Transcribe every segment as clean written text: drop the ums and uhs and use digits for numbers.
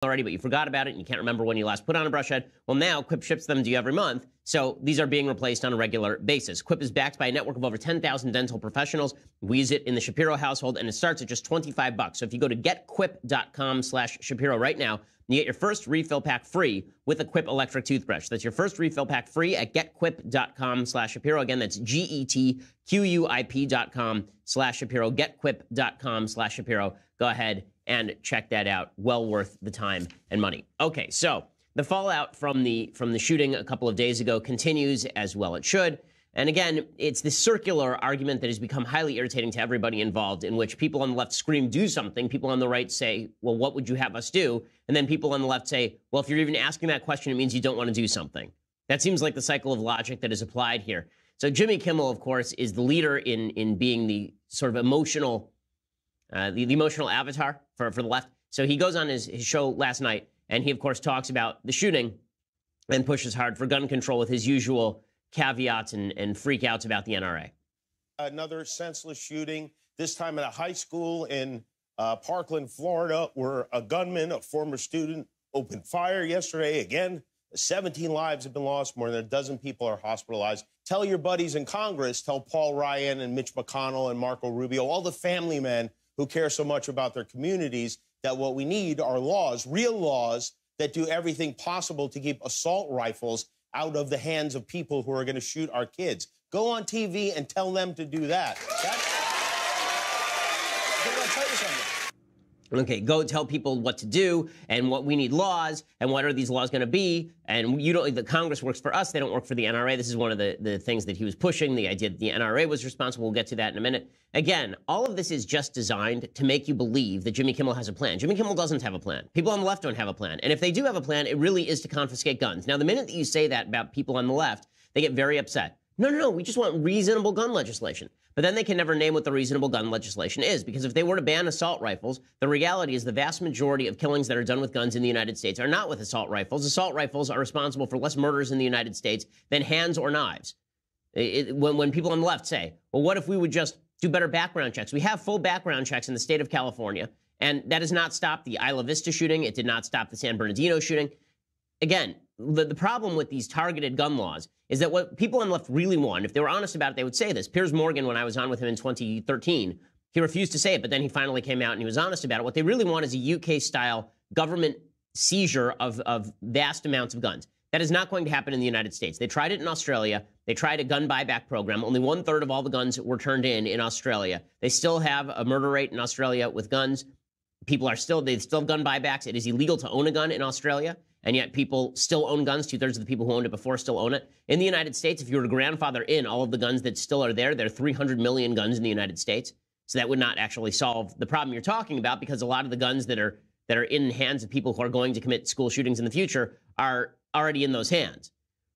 already, but you forgot about it and you can't remember when you last put on a brush head. Well, now Quip ships them to you every month, so these are being replaced on a regular basis. Quip is backed by a network of over 10,000 dental professionals. We use it in the Shapiro household, and it starts at just $25. So if you go to getquip.com/Shapiro right now, you get your first refill pack free with a Quip electric toothbrush. That's your first refill pack free at getquip.com/Shapiro. Again, that's getquip.com/Shapiro, getquip.com/Shapiro. Go ahead and check that out. Well worth the time and money. Okay, so the fallout from the shooting a couple of days ago continues, as well it should. And again, it's this circular argument that has become highly irritating to everybody involved, in which people on the left scream, do something. People on the right say, well, what would you have us do? And then people on the left say, well, if you're even asking that question, it means you don't want to do something. That seems like the cycle of logic that is applied here. So Jimmy Kimmel, of course, is the leader in being the sort of emotional, the emotional avatar for the left. So he goes on his show last night, and he, of course, talks about the shooting and pushes hard for gun control with his usual caveats and freakouts about the NRA. Another senseless shooting, this time at a high school in Parkland, Florida, where a gunman, a former student, opened fire yesterday. Again, 17 lives have been lost. More than a dozen people are hospitalized. Tell your buddies in Congress, tell Paul Ryan and Mitch McConnell and Marco Rubio, all the family men who care so much about their communities, that what we need are laws, real laws, that do everything possible to keep assault rifles out of the hands of people who are going to shoot our kids. Go on TV and tell them to do that. I'm going to tell you something. Okay, go tell people what to do and what we need laws and what are these laws going to be. And you don't, the Congress works for us. They don't work for the NRA. This is one of the things that he was pushing, the idea that the NRA was responsible. We'll get to that in a minute. Again, all of this is just designed to make you believe that Jimmy Kimmel has a plan. Jimmy Kimmel doesn't have a plan. People on the left don't have a plan. And if they do have a plan, it really is to confiscate guns. Now, the minute that you say that about people on the left, they get very upset. No, we just want reasonable gun legislation. But then they can never name what the reasonable gun legislation is, because if they were to ban assault rifles, the reality is the vast majority of killings that are done with guns in the United States are not with assault rifles. Assault rifles are responsible for less murders in the United States than hands or knives. When people on the left say, well, what if we would just do better background checks? We have full background checks in the state of California, and that has not stopped the Isla Vista shooting. It did not stop the San Bernardino shooting. Again, the problem with these targeted gun laws is that what people on the left really want, if they were honest about it, they would say this. Piers Morgan, when I was on with him in 2013, he refused to say it, but then he finally came out and he was honest about it. What they really want is a UK-style government seizure of vast amounts of guns. That is not going to happen in the United States. They tried it in Australia. They tried a gun buyback program. Only 1/3 of all the guns were turned in Australia. They still have a murder rate in Australia with guns. They still have gun buybacks. It is illegal to own a gun in Australia. And yet people still own guns. 2/3 of the people who owned it before still own it. In the United States, if you were to grandfather in all of the guns that still are there are 300 million guns in the United States. So that would not actually solve the problem you're talking about, because a lot of the guns that are in hands of people who are going to commit school shootings in the future are already in those hands.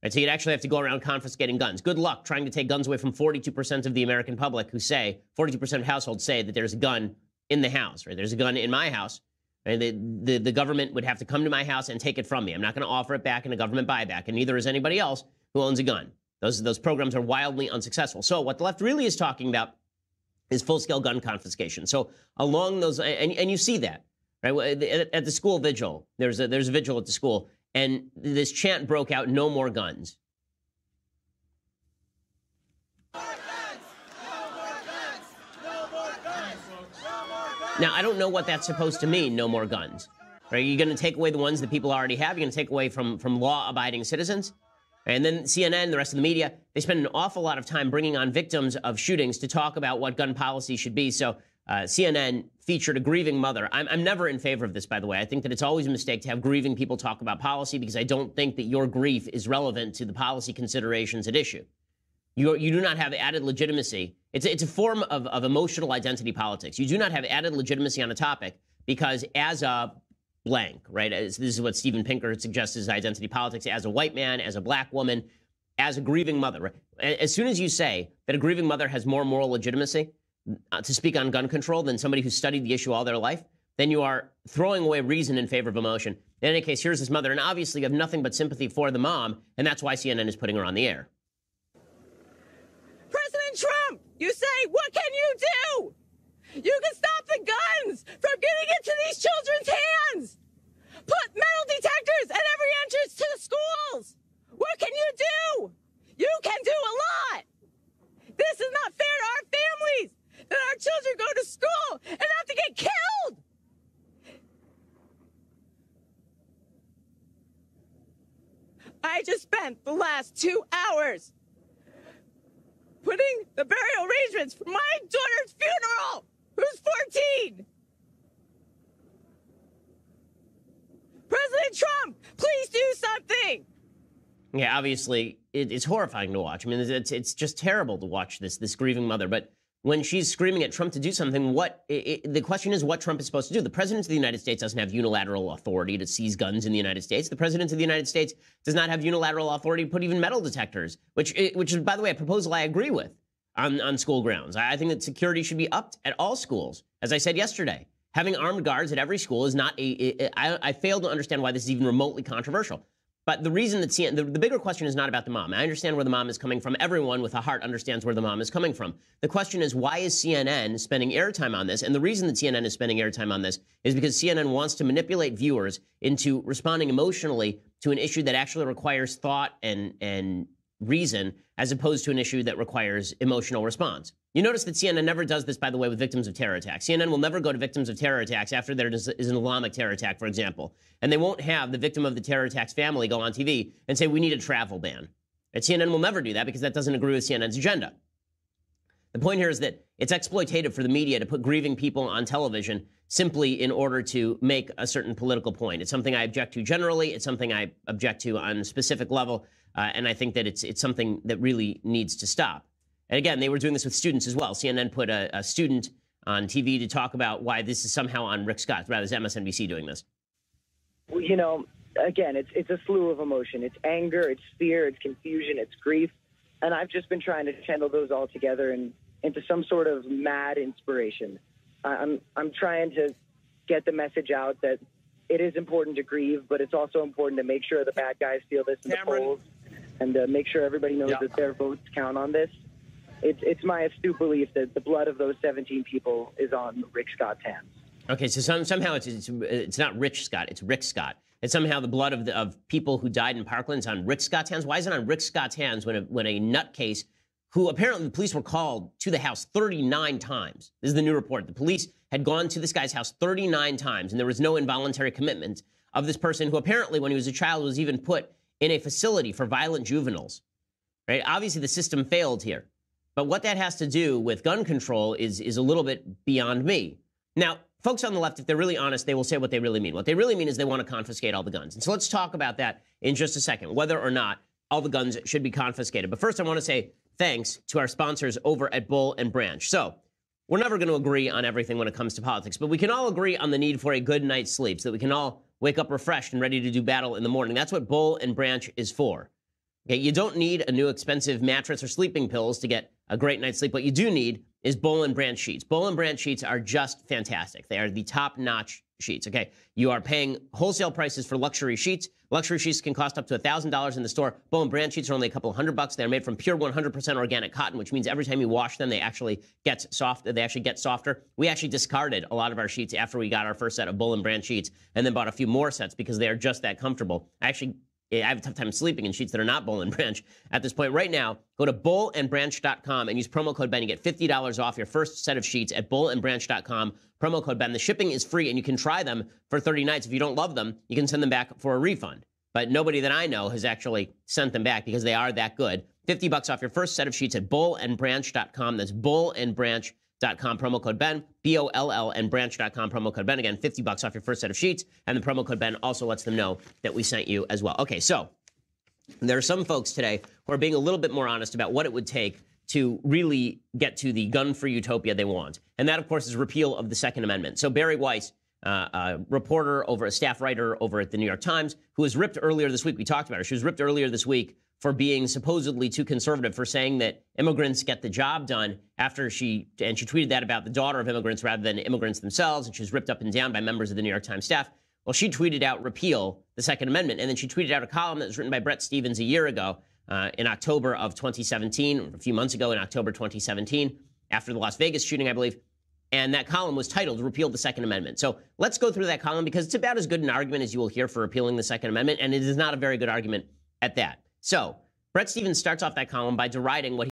Right? So you'd actually have to go around confiscating guns. Good luck trying to take guns away from 42% of the American public, who say, 42% of households say that there's a gun in the house. Right? There's a gun in my house. And the government would have to come to my house and take it from me. I'm not going to offer it back in a government buyback, and neither is anybody else who owns a gun. Those programs are wildly unsuccess's. So what the left really is talking about is full-scale gun confiscation. So along those, and you see that, right? At the school vigil, there's a vigil at the school, and this chant broke out, "No more guns." Now, I don't know what that's supposed to mean, no more guns. Are you going to take away the ones that people already have? You're going to take away from law-abiding citizens? And then CNN, the rest of the media, they spend an awful lot of time bringing on victims of shootings to talk about what gun policy should be. So CNN featured a grieving mother. I'm never in favor of this, by the way. I think that it's always a mistake to have grieving people talk about policy, because I don't think that your grief is relevant to the policy considerations at issue. You do not have added legitimacy. It's a form of emotional identity politics. You do not have added legitimacy on a topic because as a blank, right? This is what Steven Pinker suggests as identity politics, as a white man, as a black woman, as a grieving mother. Right? As soon as you say that a grieving mother has more moral legitimacy to speak on gun control than somebody who's studied the issue all their life, then you are throwing away reason in favor of emotion. In any case, here's this mother, and obviously you have nothing but sympathy for the mom, and that's why CNN is putting her on the air. President Trump, you say, what can you do? You can stop the guns from getting into these children's hands. Put do? You can do a lot. This is not fair to our families, that our children go to school and have to get killed. I just spent the last 2 hours putting the burial arrangements for my daughter's funeral, who's 14. President Trump, please do something. Yeah, obviously, it's horrifying to watch. I mean, it's just terrible to watch this grieving mother. But when she's screaming at Trump to do something, the question is what Trump is supposed to do. The president of the United States doesn't have unilateral authority to seize guns in the United States. The president of the United States does not have unilateral authority to put even metal detectors, which is, by the way, a proposal I agree with on school grounds. I think that security should be upped at all schools. As I said yesterday, having armed guards at every school is not I fail to understand why this is even remotely controversial. But the reason that the bigger question is not about the mom. I understand where the mom is coming from. Everyone with a heart understands where the mom is coming from. The question is, why is CNN spending airtime on this? And the reason that CNN is spending airtime on this is because CNN wants to manipulate viewers into responding emotionally to an issue that actually requires thought and reason, as opposed to an issue that requires emotional response. You notice that CNN never does this, by the way, with victims of terror attacks. CNN will never go to victims of terror attacks after there is an Islamic terror attack, for example. And they won't have the victim of the terror attack's family go on TV and say, we need a travel ban. And CNN will never do that because that doesn't agree with CNN's agenda. The point here is that it's exploitative for the media to put grieving people on television simply in order to make a certain political point. It's something I object to generally. It's something I object to on a specific level. And I think that it's something that really needs to stop. And again, they were doing this with students as well. CNN put a student on TV to talk about why this is somehow on Rick Scott. Rather, it's MSNBC doing this. Well, you know, again, it's a slew of emotion. It's anger, it's fear, it's confusion, it's grief. And I've just been trying to channel those all together into some sort of mad inspiration. I'm trying to get the message out that it is important to grieve, but it's also important to make sure the bad guys feel this in the polls and to make sure everybody knows that their votes count on this. It's my astute belief that the blood of those 17 people is on Rick Scott's hands. Okay, so somehow it's not Rich Scott, it's Rick Scott. And somehow the blood of people who died in Parkland is on Rick Scott's hands. Why is it on Rick Scott's hands when a nutcase, who apparently the police were called to the house 39 times. This is the new report. The police had gone to this guy's house 39 times, and there was no involuntary commitment of this person who apparently, when he was a child, was even put in a facility for violent juveniles. Right? Obviously, the system failed here. But what that has to do with gun control is a little bit beyond me. Now, folks on the left, if they're really honest, they will say what they really mean. What they really mean is they want to confiscate all the guns. And so let's talk about that in just a second, whether or not all the guns should be confiscated. But first, I want to say thanks to our sponsors over at Bull and Branch. So we're never going to agree on everything when it comes to politics, but we can all agree on the need for a good night's sleep so that we can all wake up refreshed and ready to do battle in the morning. That's what Bull and Branch is for. Okay, you don't need a new expensive mattress or sleeping pills to get a great night's sleep. What you do need is Bull and Branch sheets. Bull and Branch sheets are just fantastic. They are the top-notch sheets, okay? You are paying wholesale prices for luxury sheets. Luxury sheets can cost up to $1,000 in the store. Bull and Branch sheets are only a couple $100. They're made from pure 100% organic cotton, which means every time you wash them, they actually get soft. They actually get softer. We actually discarded a lot of our sheets after we got our first set of Bull and Branch sheets and then bought a few more sets because they are just that comfortable. I have a tough time sleeping in sheets that are not Bull and Branch at this point. Right now, go to bullandbranch.com and use promo code Ben. You get $50 off your first set of sheets at bullandbranch.com. Promo code Ben. The shipping is free, and you can try them for 30 nights. If you don't love them, you can send them back for a refund. But nobody that I know has actually sent them back because they are that good. $50 off your first set of sheets at bullandbranch.com. That's bullandbranch.com, promo code Ben, BOLL, and branch.com, promo code Ben. Again, $50 off your first set of sheets, and the promo code Ben also lets them know that we sent you as well. Okay, so there are some folks today who are being a little bit more honest about what it would take to really get to the gun-free utopia they want. And that, of course, is repeal of the Second Amendment. So Barry Weiss, a reporter, a staff writer over at the New York Times, who was ripped earlier this week. We talked about her. She was ripped earlier this week for being supposedly too conservative, for saying that immigrants get the job done after she tweeted that about the daughter of immigrants rather than immigrants themselves, and she was ripped up and down by members of the New York Times staff. Well, she tweeted out repeal the Second Amendment, and then she tweeted out a column that was written by Bret Stephens a year ago in October of 2017, a few months ago in October 2017, after the Las Vegas shooting, I believe. And that column was titled Repeal the Second Amendment. So let's go through that column because it's about as good an argument as you will hear for repealing the Second Amendment, and it is not a very good argument at that. So Bret Stephens starts off that column by deriding what